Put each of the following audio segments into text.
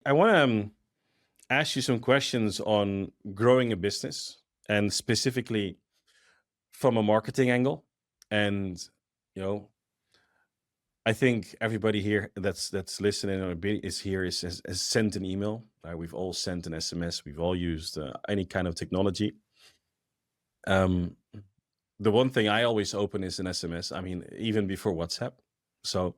I want to ask you some questions on growing a business and specifically from a marketing angle. And you know, I think everybody here that's listening or is here has sent an email. We've all sent an SMS. We've all used any kind of technology. Um, the one thing I always open is an SMS. I mean, even before WhatsApp. So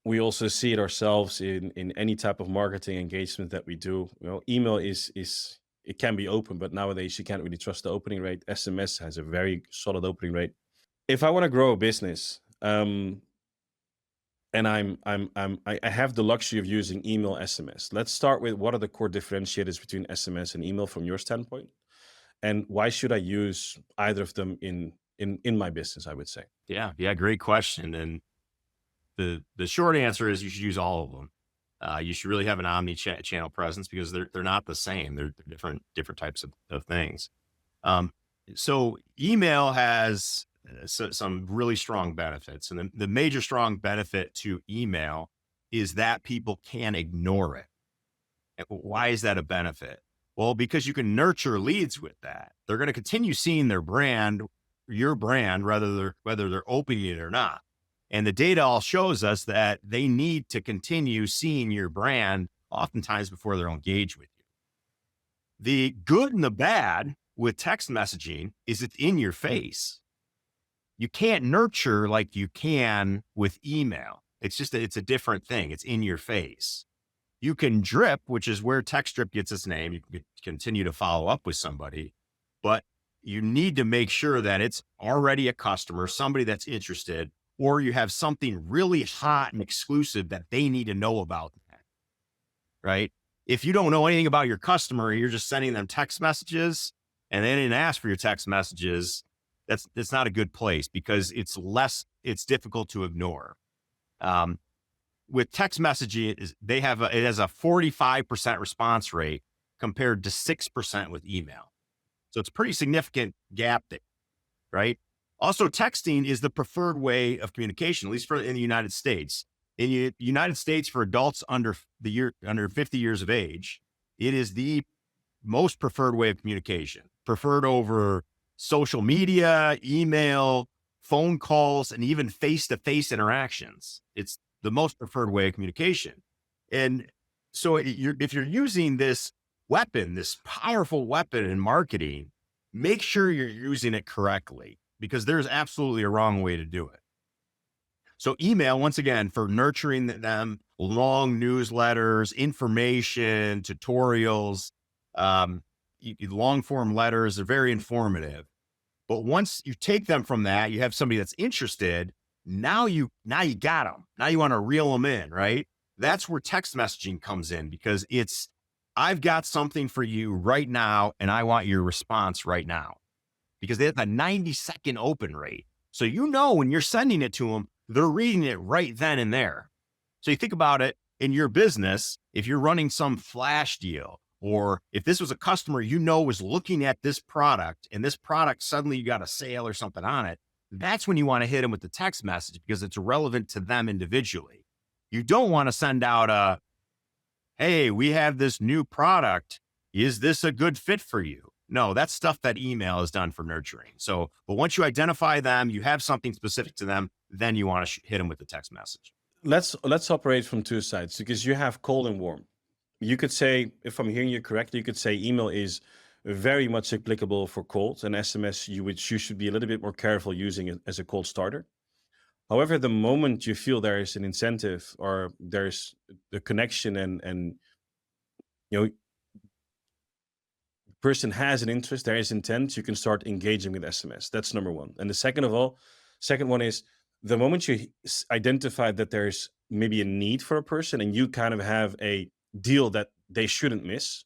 we also see it ourselves in any type of marketing engagement that we do. Email is it can be open, but nowadays you can't really trust the opening rate. SMS has a very solid opening rate. If I want to grow a business, and I have the luxury of using email, SMS. Let's start with what are the core differentiators between SMS and email from your standpoint, and why should I use either of them in my business? I would say. Yeah, great question. And the short answer is you should use all of them. You should really have an channel presence because they're not the same. They're different types of things. Um, so email has some really strong benefits, and the major strong benefit to email is that people can ignore it. And why is that a benefit? Well, because you can nurture leads with that. They're going to continue seeing your brand, whether they're opening it or not. And the data all shows us that they need to continue seeing your brand oftentimes before they'll engage with you. The good and the bad with text messaging is it's in your face. You can't nurture like you can with email. It's a different thing. It's in your face. You can drip, which is where text drip gets its name. You can continue to follow up with somebody, but you need to make sure that it's already a customer, somebody that's interested, or you have something really hot and exclusive that they need to know about that, right? If you don't know anything about your customer, you're just sending them text messages and they didn't ask for your text messages, that's not a good place because it's difficult to ignore. With text messaging, it has a 45% response rate compared to 6% with email. So it's a pretty significant gap there, right? Also, texting is the preferred way of communication, at least in the United States. In the United States, for adults under 50 years of age, it is the most preferred way of communication, preferred over social media, email, phone calls, and even face-to-face interactions. It's the most preferred way of communication. And so if you're using this weapon, this powerful weapon in marketing, make sure you're using it correctly because there's absolutely a wrong way to do it. So email, once again, for nurturing them, long newsletters, information, tutorials, long form letters are very informative. But once you take them from that, you have somebody that's interested. Now you got them. Now you want to reel them in, right? That's where text messaging comes in because I've got something for you right now, and I want your response right now because they have a 90-second open rate. So when you're sending it to them, they're reading it right then and there. So you think about it in your business, if you're running some flash deal, or if this was a customer was looking at this product and this product suddenly you got a sale or something on it, that's when you want to hit them with the text message because it's relevant to them individually. You don't want to send out hey, we have this new product. Is this a good fit for you? No, that's stuff that email is done for nurturing. So, but once you identify them, you have something specific to them, then you want to hit them with the text message. Let's operate from two sides because you have cold and warm. You could say, if I'm hearing you correctly, you could say email is very much applicable for cold, and SMS you should be a little bit more careful using it as a cold starter. However, the moment you feel there is an incentive or there's a connection and the person has an interest, there is intent, you can start engaging with SMS. That's number one. And the second one is the moment you identify that there's maybe a need for a person and you kind of have a deal that they shouldn't miss,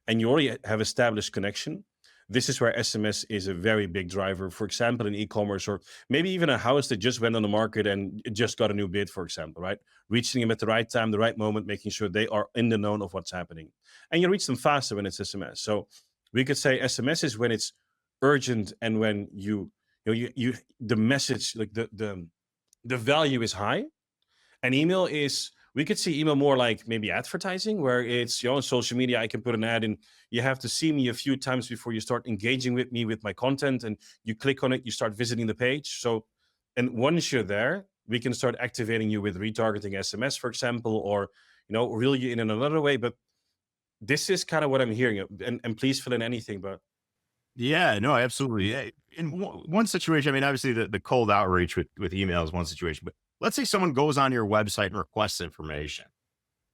and you already have established connection, this is where SMS is a very big driver. For example, in e-commerce, or maybe even a house that just went on the market and it just got a new bid, for example, right? Reaching them at the right time, the right moment, making sure they are in the know of what's happening. And you reach them faster when it's SMS. So we could say SMS is when it's urgent and when you the message, like the value is high. And email is we could see email more like maybe advertising, where it's, on social media, I can put an ad in. You have to see me a few times before you start engaging with me with my content, and you click on it, you start visiting the page. So, and once you're there, we can start activating you with retargeting SMS, for example, or reel you in another way. But this is kind of what I'm hearing, and please fill in anything. But Yeah, no, absolutely. Yeah. In one situation, I mean, obviously the cold outreach with email is one situation, but let's say someone goes on your website and requests information.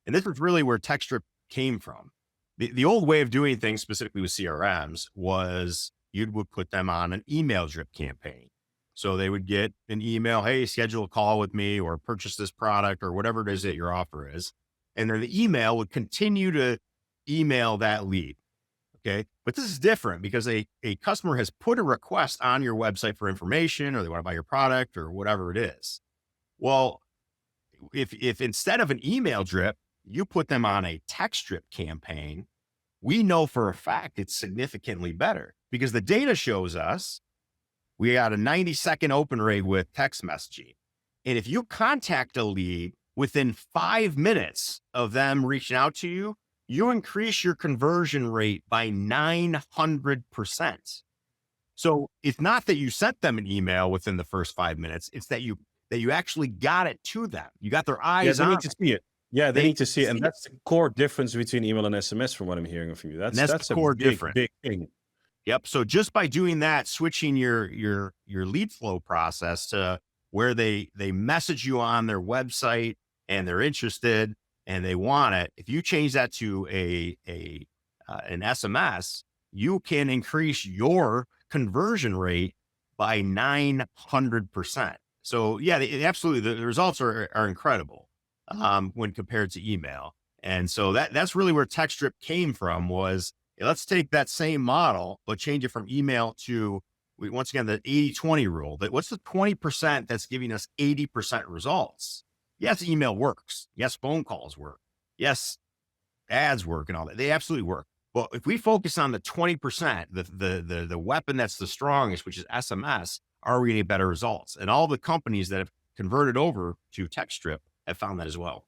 And this is really where TextStrip came from. The old way of doing things, specifically with CRMs, was you would put them on an email drip campaign. So they would get an email, hey, schedule a call with me or purchase this product or whatever it is that your offer is. And then the email would continue to email that lead. Okay. But this is different because a customer has put a request on your website for information, or they want to buy your product or whatever it is. Well, if instead of an email drip, you put them on a text drip campaign, we know for a fact it's significantly better because the data shows us we got a 90-second open rate with text messaging. And if you contact a lead within 5 minutes of them reaching out to you, you increase your conversion rate by 900%. So it's not that you sent them an email within the first 5 minutes. It's that you actually got it to them. You got their eyes they on need to it. see it. Yeah, they They need to see it, and see it. that's the core difference between email and SMS, from what I'm hearing from you. And That's that's the a core big, difference. big thing. Yep. So just by doing that, switching your lead flow process to where they message you on their website and they're interested and they want it. If you change that to an SMS, you can increase your conversion rate by 900%. So yeah, absolutely, the results are incredible when compared to email. And so that's really where TextStrip came from. Was let's take that same model, but change it from email to, once again, the 80-20 rule. That what's the 20% that's giving us 80% results? Yes, email works. Yes, phone calls work. Yes, ads work and all that. They absolutely work. Well, if we focus on the 20%, the weapon that's the strongest, which is SMS, are we getting better results? And all the companies that have converted over to TextStrip have found that as well.